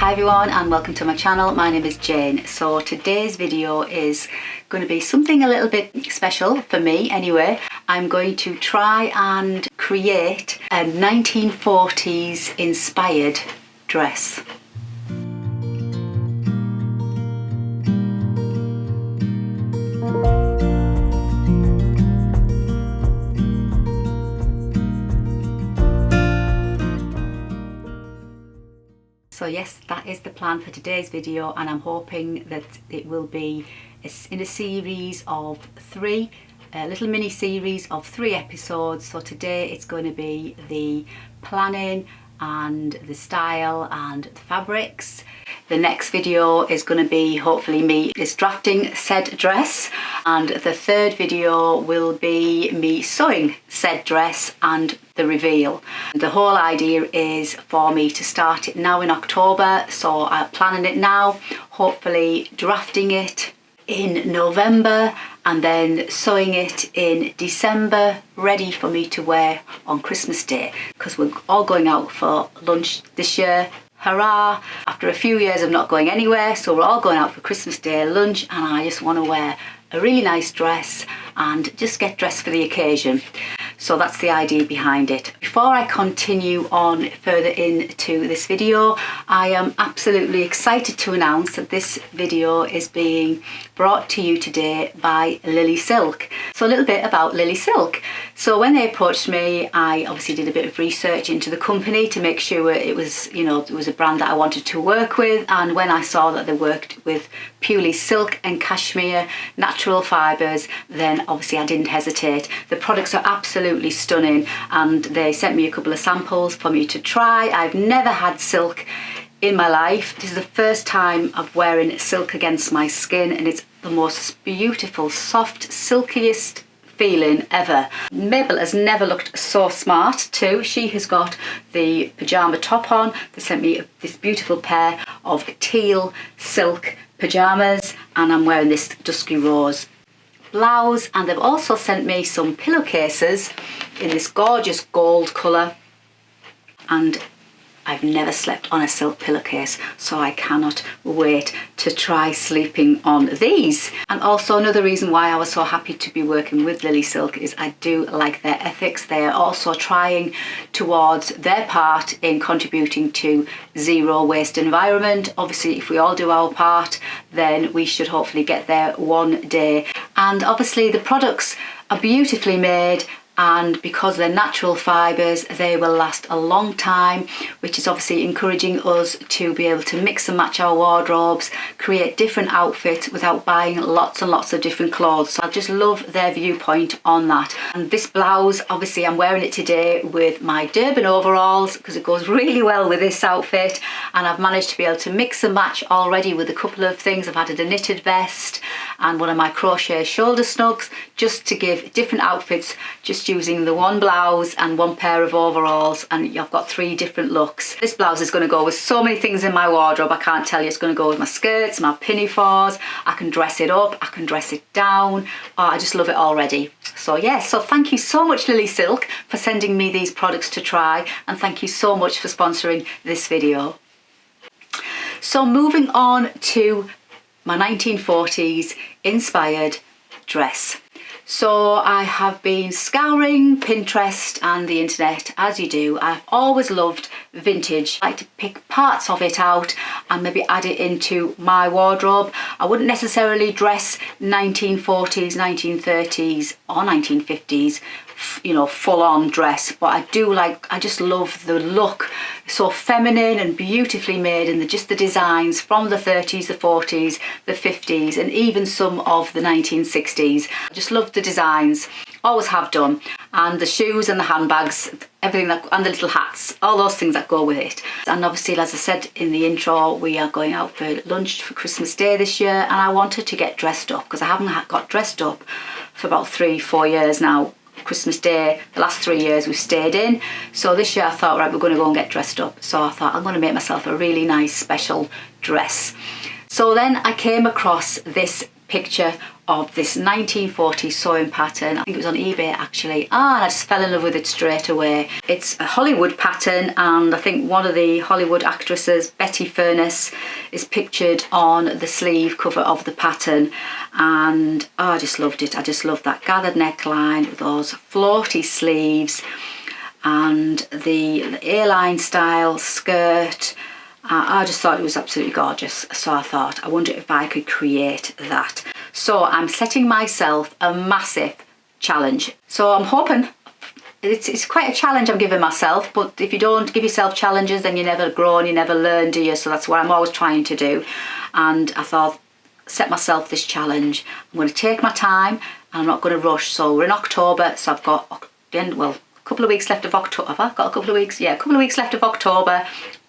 Hi everyone and welcome to my channel. My name is Jane. So today's video is going to be something a little bit special for me anyway. I'm going to try and create a 1940s inspired dress. So yes, that is the plan for today's video, and I'm hoping that it will be in a series of three, a little mini series of 3 episodes. So today it's going to be the planning and the style and the fabrics. The next video is going to be hopefully me drafting said dress, and the third video will be me sewing said dress and the reveal. The whole idea is for me to start it now in October, so I'm planning it now, hopefully drafting it in November and then sewing it in December, ready for me to wear on Christmas Day, because we're all going out for lunch this year. Hurrah! After a few years of not going anywhere, so we're all going out for Christmas Day lunch, and I just want to wear a really nice dress and just get dressed for the occasion. So that's the idea behind it. Before I continue on further into this video, I am absolutely excited to announce that this video is being brought to you today by Lily Silk. So a little bit about Lily Silk. So when they approached me, I obviously did a bit of research into the company to make sure it was, it was a brand that I wanted to work with. And when I saw that they worked with purely silk and cashmere natural fibres, then obviously I didn't hesitate. The products are absolutely stunning, and they sent me a couple of samples for me to try. I've never had silk in my life. This is the first time I'm wearing silk against my skin, and it's the most beautiful, soft, silkiest feeling ever. Mabel has never looked so smart too. She has got the pyjama top on. They sent me this beautiful pair of teal silk pyjamas, and I'm wearing this dusky rose blouse, and they've also sent me some pillowcases in this gorgeous gold colour, and I've never slept on a silk pillowcase, so I cannot wait to try sleeping on these. And also another reason why I was so happy to be working with Lily Silk is I do like their ethics. They are also trying towards their part in contributing to zero waste environment. Obviously, if we all do our part, then we should hopefully get there one day. And obviously the products are beautifully made, and because they're natural fibres, they will last a long time, which is obviously encouraging us to be able to mix and match our wardrobes, create different outfits without buying lots and lots of different clothes. So I just love their viewpoint on that. And this blouse, obviously I'm wearing it today with my Durban overalls because it goes really well with this outfit, and I've managed to be able to mix and match already with a couple of things. I've added a knitted vest and one of my crochet shoulder snugs, just to give different outfits, just using the one blouse and one pair of overalls, and I've got 3 different looks. This blouse is going to go with so many things in my wardrobe, I can't tell you. It's going to go with my skirts, my pinafores, I can dress it up, I can dress it down. Oh, I just love it already. So yes, so thank you so much Lily Silk for sending me these products to try, and thank you so much for sponsoring this video. So moving on to my 1940s inspired dress. So I have been scouring Pinterest and the internet, as you do. I've always loved vintage. I like to pick parts of it out and maybe add it into my wardrobe. I wouldn't necessarily dress 1940s, 1930s or 1950s, full on dress, but I just love the look. So feminine and beautifully made, and just the designs from the 30s, the 40s, the 50s, and even some of the 1960s. I just love the designs, always have done, and the shoes and the handbags, everything and the little hats, all those things that go with it. And obviously, as I said in the intro, we are going out for lunch for Christmas Day this year, and I wanted to get dressed up because I haven't got dressed up for about 3-4 years now. Christmas Day, the last 3 years we've stayed in, so this year I thought, right, we're going to go and get dressed up. So I thought I'm going to make myself a really nice special dress. So then I came across this picture of this 1940s sewing pattern. I think it was on eBay actually, and I just fell in love with it straight away. It's a Hollywood pattern, and I think one of the Hollywood actresses, Betty Furness, is pictured on the sleeve cover of the pattern, and I just loved it. I just loved that gathered neckline with those floaty sleeves and the A-line style skirt. I just thought it was absolutely gorgeous, so I thought, I wonder if I could create that. So I'm setting myself a massive challenge. So I'm hoping, it's quite a challenge I'm giving myself, but if you don't give yourself challenges, then you never grow and you never learn, do you? So that's what I'm always trying to do. And I thought, set myself this challenge. I'm going to take my time and I'm not going to rush. So we're in October, so I've got, well, a couple of weeks left of October. Have I got a couple of weeks? Yeah, a couple of weeks left of October,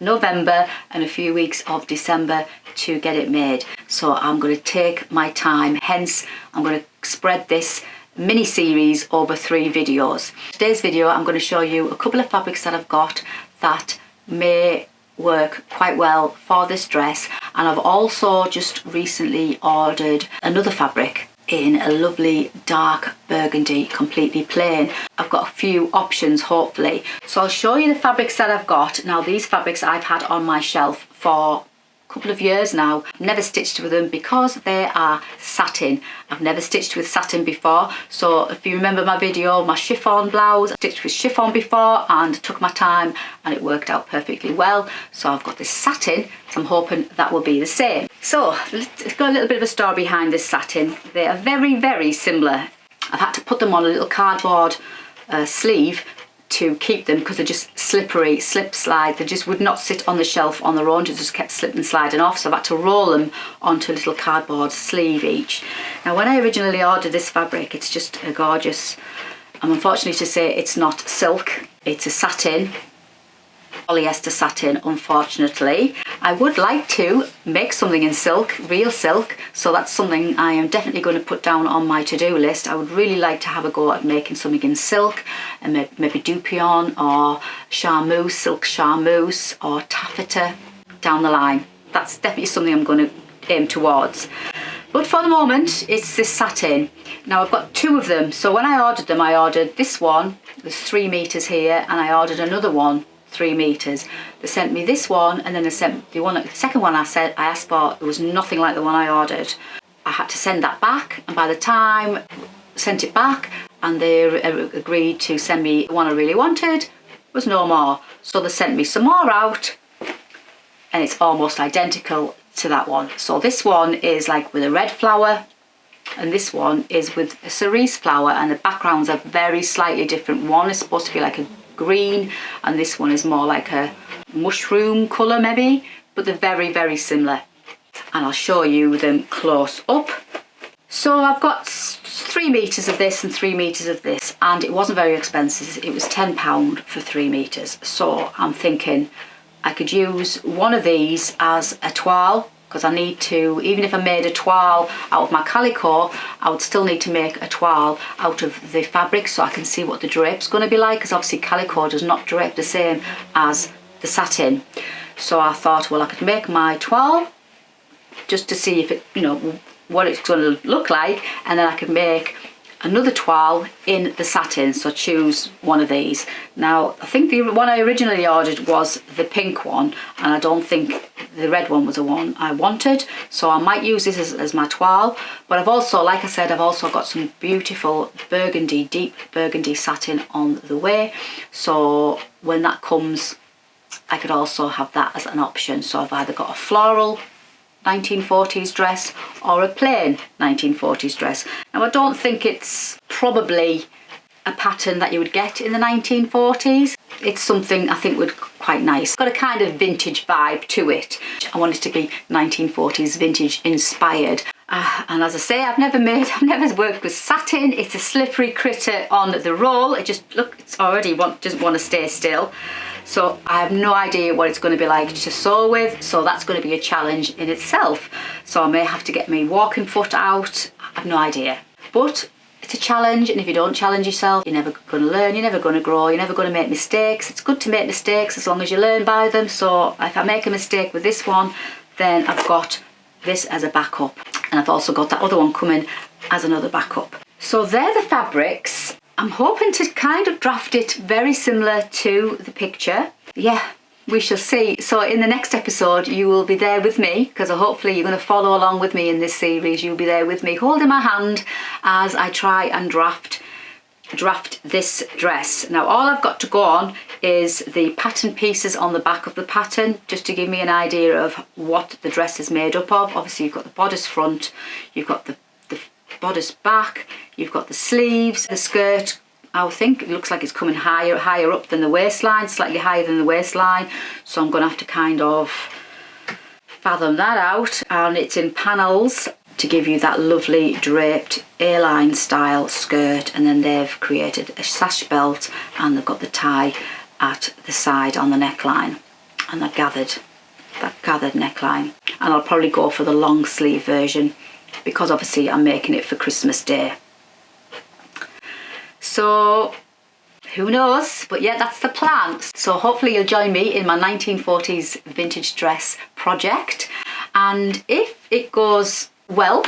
November, and a few weeks of December to get it made. So I'm going to take my time, hence I'm going to spread this mini series over 3 videos. Today's video I'm going to show you a couple of fabrics that I've got that may work quite well for this dress, and I've also just recently ordered another fabric in a lovely dark burgundy, completely plain. I've got a few options hopefully, so I'll show you the fabrics that I've got. Now these fabrics I've had on my shelf for a couple of years now, never stitched with them because they are satin. I've never stitched with satin before, so if you remember my video, my chiffon blouse, I stitched with chiffon before and took my time and it worked out perfectly well. So I've got this satin, so I'm hoping that will be the same. So it's got a little bit of a story behind this satin. They are very, very similar. I've had to put them on a little cardboard sleeve to keep them because they're just slippery, slip slide. They just would not sit on the shelf on their own, they just kept slipping and sliding off, so I've had to roll them onto a little cardboard sleeve each. Now when I originally ordered this fabric, it's just a gorgeous, I'm unfortunately to say it's not silk, it's a satin, polyester satin unfortunately. I would like to make something in silk, real silk, so that's something I am definitely going to put down on my to-do list. I would really like to have a go at making something in silk, and maybe dupion or charmeuse, silk charmeuse or taffeta down the line. That's definitely something I'm going to aim towards. But for the moment, it's this satin. Now I've got 2 of them, so when I ordered this one, there's 3 meters here, and I ordered another one 3 meters. They sent me this one, and then they sent the second one I asked for. It was nothing like the one I ordered. I had to send that back, and by the time I sent it back and they agreed to send me the one I really wanted, was no more. So they sent me some more out, and it's almost identical to that one. So this one is like with a red flower, and this one is with a cerise flower, and the backgrounds are very slightly different. One is supposed to be like a green, and this one is more like a mushroom colour maybe, but they're very, very similar, and I'll show you them close up. So I've got 3 meters of this and 3 meters of this, and it wasn't very expensive. It was £10 for 3 meters. So I'm thinking I could use one of these as a toile, because I need to, even if I made a toile out of my calico, I would still need to make a toile out of the fabric so I can see what the drape's going to be like, because obviously calico does not drape the same as the satin. So I thought, well, I could make my toile just to see if it, you know, what it's going to look like, and then I could make another toile in the satin, so choose one of these. Now I think the one I originally ordered was the pink one, and I don't think the red one was the one I wanted, so I might use this as my toile. But I've also, like I said, I've also got some beautiful burgundy, deep burgundy satin on the way, so when that comes I could also have that as an option. So I've either got a floral 1940s dress or a plain 1940s dress. Now I don't think it's probably a pattern that you would get in the 1940s. It's something I think would quite nice. It's got a kind of vintage vibe to it. I want it to be 1940s vintage inspired. And as I say, I've never worked with satin. It's a slippery critter on the roll. It just, look, it's already doesn't want to stay still. So I have no idea what it's going to be like to sew with, so that's going to be a challenge in itself. So I may have to get my walking foot out. I have no idea. But it's a challenge, and if you don't challenge yourself, you're never going to learn, you're never going to grow, you're never going to make mistakes. It's good to make mistakes as long as you learn by them. So if I make a mistake with this one, then I've got this as a backup. And I've also got that other one coming as another backup. So they're the fabrics. I'm hoping to kind of draft it very similar to the picture. Yeah, we shall see. So in the next episode, you will be there with me, because hopefully you're going to follow along with me in this series. You'll be there with me, holding my hand as I try and draft this dress. Now all I've got to go on is the pattern pieces on the back of the pattern, just to give me an idea of what the dress is made up of. Obviously you've got the bodice front, you've got the bodice back, you've got the sleeves, the skirt. I think it looks like it's coming higher up than the waistline, slightly higher than the waistline, so I'm going to have to kind of fathom that out. And it's in panels to give you that lovely draped A-line style skirt, and then they've created a sash belt and they've got the tie at the side on the neckline, and that gathered neckline. And I'll probably go for the long sleeve version, because obviously I'm making it for Christmas Day. So who knows, but yeah, that's the plan. So hopefully you'll join me in my 1940s vintage dress project, and if it goes well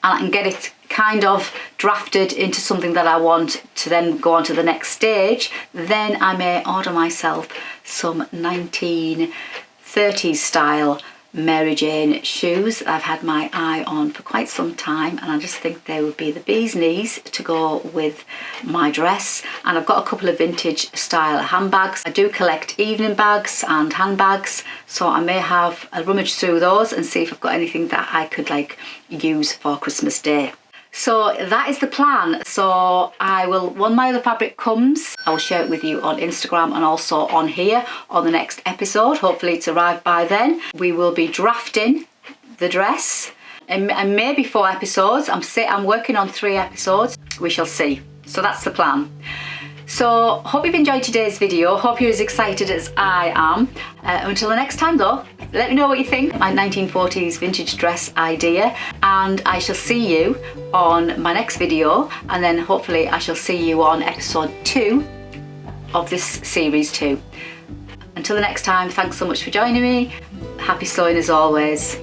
and I can get it kind of drafted into something that I want to then go on to the next stage, then I may order myself some 1930s style Mary Jane shoes I've had my eye on for quite some time, and I just think they would be the bee's knees to go with my dress. And I've got a couple of vintage style handbags. I do collect evening bags and handbags, so I may have a rummage through those and see if I've got anything that I could like use for Christmas Day. So that is the plan. So when my other fabric comes, I will share it with you on Instagram and also on here on the next episode. Hopefully it's arrived by then. We will be drafting the dress, and maybe 4 episodes. I'm working on 3 episodes. We shall see. So that's the plan. So hope you've enjoyed today's video. Hope you're as excited as I am. Until the next time though, let me know what you think of my 1940s vintage dress idea, and I shall see you on my next video, and then hopefully I shall see you on episode 2 of this series too. Until the next time, thanks so much for joining me. Happy sewing as always.